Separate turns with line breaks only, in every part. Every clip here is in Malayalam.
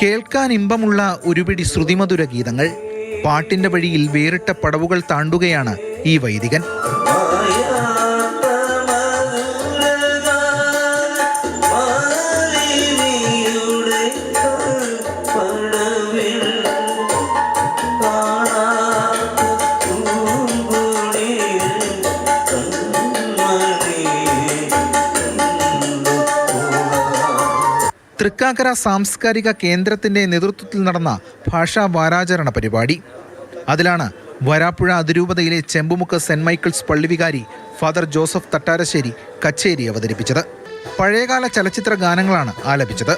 കേൾക്കാൻ ഇമ്പമുള്ള ഒരുപിടി ശ്രുതിമധുര ഗീതങ്ങൾ. പാട്ടിന്റെ വഴിയിൽ വേറിട്ട പടവുകൾ താണ്ടുകയാണ് ഈ വൈദികൻ. തൃക്കാക്കര സാംസ്കാരിക കേന്ദ്രത്തിന്റെ നേതൃത്വത്തിൽ നടന്ന ഭാഷാ വാരാചരണ പരിപാടി. അതിലാണ് വരാപ്പുഴ അതിരൂപതയിലെ ചെമ്പുമുക്ക് സെന്റ് മൈക്കിൾസ് പള്ളിവികാരി ഫാദർ ജോസഫ് തട്ടാരശ്ശേരി കച്ചേരി അവതരിപ്പിച്ചത്. പഴയകാല ചലച്ചിത്ര ഗാനങ്ങളാണ് ആലപിച്ചത്.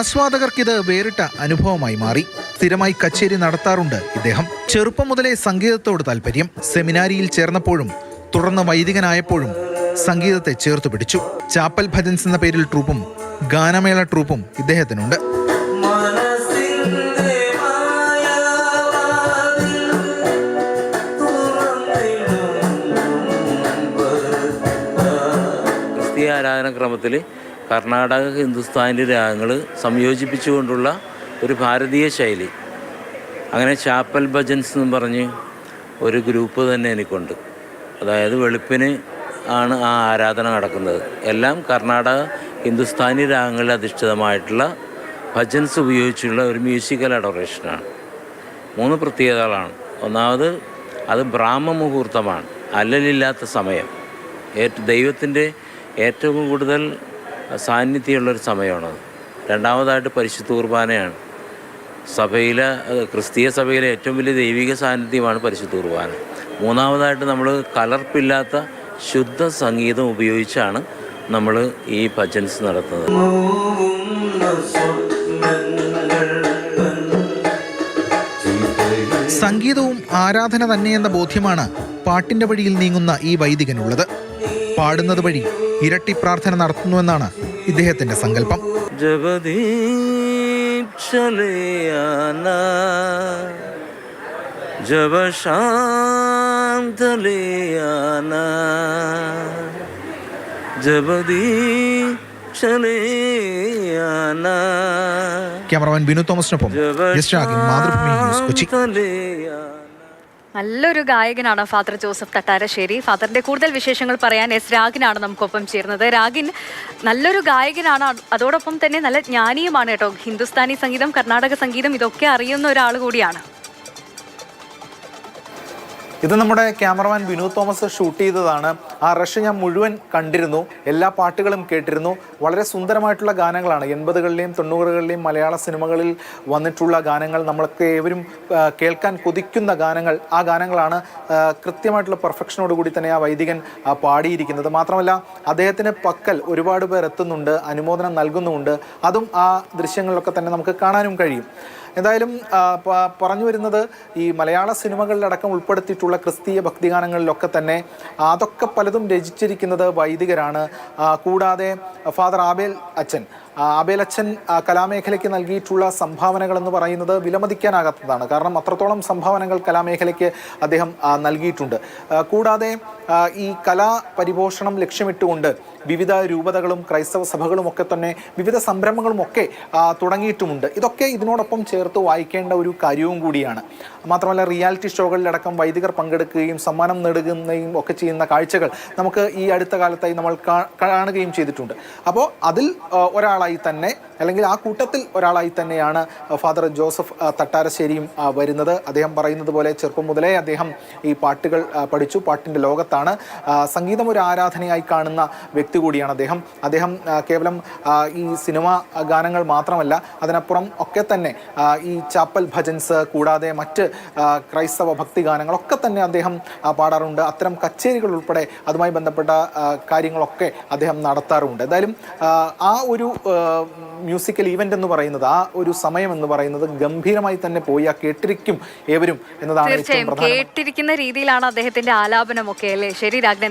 ആസ്വാദകർക്കിത് വേറിട്ട അനുഭവമായി മാറി. സ്ഥിരമായി കച്ചേരി നടത്താറുണ്ട് ഇദ്ദേഹം. ചെറുപ്പം മുതലേ സംഗീതത്തോട് താല്പര്യം. സെമിനാരിയിൽ ചേർന്നപ്പോഴും തുടർന്ന് വൈദികനായപ്പോഴും സംഗീതത്തെ ചേർത്തു പിടിച്ചു. ചാപ്പൽ ഭജൻസ് എന്ന പേരിൽ ട്രൂപ്പും ഗാനമേള ട്രൂപ്പും ഇദ്ദേഹത്തിനുണ്ട്.
ക്രിസ്തീയ ആരാധനാക്രമത്തിൽ കർണാടക ഹിന്ദുസ്ഥാനി രാഗങ്ങൾ സംയോജിപ്പിച്ചുകൊണ്ടുള്ള ഒരു ഭാരതീയ ശൈലി. അങ്ങനെ ചാപ്പൽ ഭജൻസ് എന്ന് പറഞ്ഞ് ഒരു ഗ്രൂപ്പ് തന്നെ എനിക്കുണ്ട്. അതായത് വെളുപ്പിന് ആണ് ആ ആരാധന നടക്കുന്നത്. എല്ലാം കർണാടക ഹിന്ദുസ്ഥാനി രാഗങ്ങളിൽ അധിഷ്ഠിതമായിട്ടുള്ള ഭജൻസ് ഉപയോഗിച്ചുള്ള ഒരു മ്യൂസിക്കൽ അഡോറേഷനാണ്. 3 പ്രത്യേകതകളാണ്. ഒന്നാമത് അത് ബ്രാഹ്മ മുഹൂർത്തമാണ്, അല്ലലില്ലാത്ത സമയം. ദൈവത്തിൻ്റെ ഏറ്റവും കൂടുതൽ സാന്നിധ്യമുള്ളൊരു സമയമാണത്. രണ്ടാമതായിട്ട് പരിശുദ്ധ കുർബാനയാണ്. ക്രിസ്തീയ സഭയിലെ ഏറ്റവും വലിയ ദൈവിക സാന്നിധ്യമാണ് പരിശുദ്ധ കുർബാന. മൂന്നാമതായിട്ട് നമ്മൾ കലർപ്പില്ലാത്ത ശുദ്ധ സംഗീതം ഉപയോഗിച്ചാണ് നമ്മൾ ഈ ഭജൻസ് നടത്തുന്നത്.
സംഗീതവും ആരാധന തന്നെയെന്ന ബോധ്യമാണ് പാട്ടിന്റെ വഴിയിൽ നീങ്ങുന്ന ഈ വൈദികനുള്ളത്. പാടുന്നത് വഴി ഇരട്ടി പ്രാർത്ഥന നടത്തുന്നുവെന്നാണ് ഇദ്ദേഹത്തിന്റെ സങ്കല്പം. ക്യാമറമാൻ ബിനു തോമസിനൊപ്പം മാതൃഭൂമി ന്യൂസ്, കൊച്ചി.
നല്ലൊരു ഗായകനാണ് ഫാദർ ജോസഫ് തട്ടാരശ്ശേരി. ഫാദറിന്റെ കൂടുതൽ വിശേഷങ്ങൾ പറയാൻ എസ് രാഗിനാണ് നമുക്കൊപ്പം ചേർന്നത്. രാഗിൻ നല്ലൊരു ഗായകനാണ്, അതോടൊപ്പം തന്നെ നല്ല ജ്ഞാനിയുമാണ് കേട്ടോ. ഹിന്ദുസ്ഥാനി സംഗീതം, കർണാടക സംഗീതം ഇതൊക്കെ അറിയുന്ന ഒരാൾ കൂടിയാണ്.
ഇത് നമ്മുടെ ക്യാമറമാൻ ബിനു തോമസ് ഷൂട്ട് ചെയ്തതാണ്. ആ റഷ് ഞാൻ മുഴുവൻ കണ്ടിരുന്നു, എല്ലാ പാട്ടുകളും കേട്ടിരുന്നു. വളരെ സുന്ദരമായിട്ടുള്ള ഗാനങ്ങളാണ്. 80കളിലെയും 90കളിലെയും മലയാള സിനിമകളിൽ വന്നിട്ടുള്ള ഗാനങ്ങൾ, നമ്മളൊക്കെ ഏവരും കേൾക്കാൻ കൊതിക്കുന്ന ഗാനങ്ങൾ. ആ ഗാനങ്ങളാണ് കൃത്യമായിട്ടുള്ള പെർഫെക്ഷനോട് കൂടി തന്നെ ആ വൈദികൻ പാടിയിരിക്കുന്നത്. മാത്രമല്ല അദ്ദേഹത്തിന് പക്കൽ ഒരുപാട് പേർ എത്തുന്നുണ്ട്, അനുമോദനം നൽകുന്നുമുണ്ട്. അതും ആ ദൃശ്യങ്ങളിലൊക്കെ തന്നെ നമുക്ക് കാണാനും കഴിയും. എന്തായാലും പറഞ്ഞു വരുന്നത്, ഈ മലയാള സിനിമകളിലടക്കം ഉൾപ്പെടുത്തിയിട്ടുള്ള ക്രിസ്തീയ ഭക്തിഗാനങ്ങളിലൊക്കെ തന്നെ അതൊക്കെ പലതും രചിച്ചിരിക്കുന്നത് വൈദികരാണ്. കൂടാതെ ഫാദർ ആബേൽ അച്ഛൻ കലാമേഖലയ്ക്ക് നൽകിയിട്ടുള്ള സംഭാവനകൾ എന്ന് പറയുന്നത് വിലമതിക്കാനാകാത്തതാണ്. കാരണം അത്രത്തോളം സംഭാവനകൾ കലാമേഖലയ്ക്ക് അദ്ദേഹം നൽകിയിട്ടുണ്ട്. കൂടാതെ ഈ കലാ പരിപോഷണം ലക്ഷ്യമിട്ടുകൊണ്ട് വിവിധ രൂപതകളും ക്രൈസ്തവ സഭകളും ഒക്കെ തന്നെ വിവിധ സംരംഭങ്ങളും ഒക്കെ തുടങ്ങിയിട്ടുമുണ്ട്. ഇതൊക്കെ ഇതിനോടൊപ്പം ചേർത്ത് വായിക്കേണ്ട ഒരു കാര്യവും കൂടിയാണ്. മാത്രമല്ല റിയാലിറ്റി ഷോകളിലടക്കം വൈദികർ പങ്കെടുക്കുകയും സമ്മാനം നേടുകയും ഒക്കെ ചെയ്യുന്ന കാഴ്ചകൾ നമുക്ക് ഈ അടുത്ത കാലത്തായി നമ്മൾ കാണുകയും ചെയ്തിട്ടുണ്ട്. അപ്പോൾ അതിൽ ഒരാളാണ് ഒരാളായി തന്നെ, അല്ലെങ്കിൽ ആ കൂട്ടത്തിൽ ഒരാളായി തന്നെയാണ് ഫാദർ ജോസഫ് തട്ടാരശ്ശേരിയും വരുന്നത്. അദ്ദേഹം പറയുന്നത് പോലെ ചെറുപ്പം മുതലേ അദ്ദേഹം ഈ പാട്ടുകൾ പഠിച്ചു, പാട്ടിൻ്റെ ലോകത്താണ്. സംഗീതം ഒരു ആരാധനയായി കാണുന്ന വ്യക്തി കൂടിയാണ് അദ്ദേഹം കേവലം ഈ സിനിമാ ഗാനങ്ങൾ മാത്രമല്ല, അതിനപ്പുറം ഒക്കെ തന്നെ ഈ ചാപ്പൽ ഭജൻസ് കൂടാതെ മറ്റ് ക്രൈസ്തവ ഭക്തി ഗാനങ്ങളൊക്കെ തന്നെ അദ്ദേഹം പാടാറുണ്ട്. അത്തരം കച്ചേരികൾ ഉൾപ്പെടെ അതുമായി ബന്ധപ്പെട്ട കാര്യങ്ങളൊക്കെ അദ്ദേഹം നടത്താറുണ്ട്. എന്തായാലും ആ ഒരു മ്യൂസിക്കൽ ഈവൻ്റ് എന്ന് പറയുന്നത്, ആ ഒരു സമയം എന്ന് പറയുന്നത് ഗംഭീരമായി തന്നെ പോയി കേട്ടിരിക്കും ഏവരും എന്നതാണ്
തീർച്ചയായും കേട്ടിരിക്കുന്ന രീതിയിലാണ് അദ്ദേഹത്തിന്റെ ആലാപനമൊക്കെ അല്ലേ? ശരി രാഘവൻ.